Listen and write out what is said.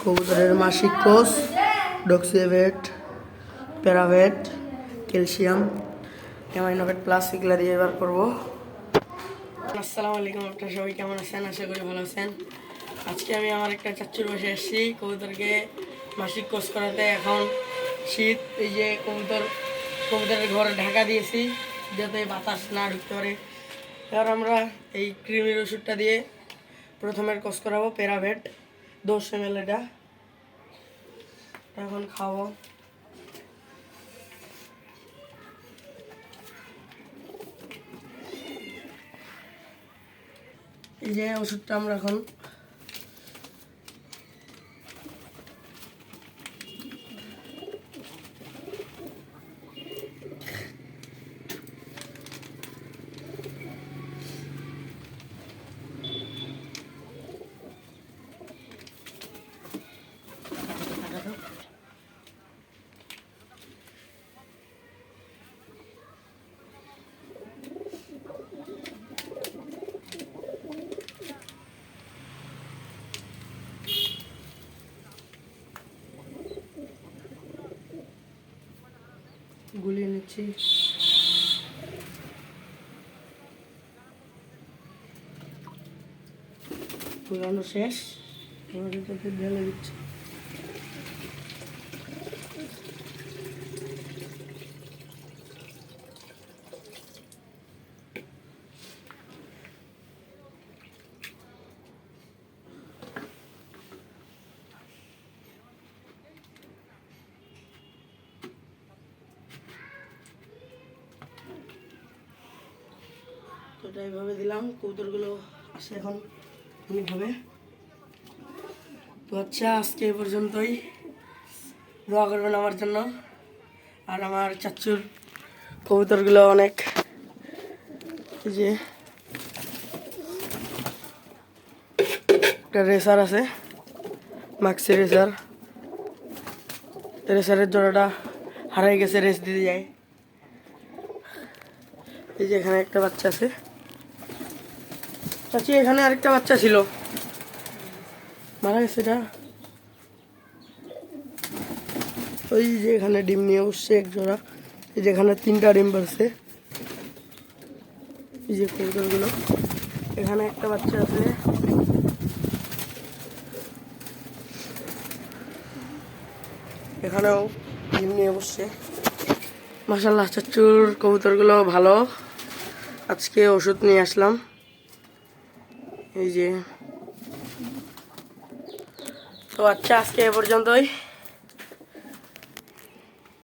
কবুতরের মাসিক কোষ, ডক্সিভেট, প্যারাভেট, ক্যালসিয়াম, অ্যামাইনোভেট প্লাস এগুলা দিয়ে এবার করবো। আসসালামু আলাইকুম, আপনারা সবাই কেমন আছেন? আশা করি ভালো আছেন। আজকে আমি আমার একটা চাচ্চুর বসে এসেছি কবুতরকে মাসিক কোষ করাতে। এখন শীত, এই যে কবুতরের ঘরে ঢাকা দিয়েছি যাতে বাতাস না ঢুকতে পারে। এবার আমরা এই কৃমির ওষুধটা দিয়ে প্রথমে কোষ করাবো, প্যারাভেট 10 ml। এটা এখন খাওয়াবো। এই যে ওষুধটা আমরা এখন গুলিয়ে নিচ্ছি। গুলানো শেষ, এবার এটাতে ঢেলে দিচ্ছি। তো এটা এইভাবে দিলাম, কবুতরগুলো আসে এখন অনেকভাবে। তো আচ্ছা, আজকে এই পর্যন্তই। দোয়া করবেন আমার জন্য। আর আমার চাচ্চুর কবুতরগুলো অনেক, এই যে একটা রেসার আছে, মাক্সি রেসার। রেসারের জোড়াটা হারাই গেছে, রেস দিতে যায়। এই যে এখানে একটা বাচ্চা আছে। চাচি, এখানে আরেকটা বাচ্চা ছিল, মারা গেছে এটা। ওই যে এখানে ডিম নিয়ে বসছে এক জোড়া। এই যে এখানে 3টা ডিম পারছে। এই যে কবুতরগুলো, এখানে একটা বাচ্চা আছে। এখানেও ডিম নিয়ে বসছে। মাশাআল্লাহ, চাচ্চুর কবুতরগুলো ভালো। আজকে ওষুধ নিয়ে আসলাম। এই যে, তো আচ্ছা, আজকে এ পর্যন্তই।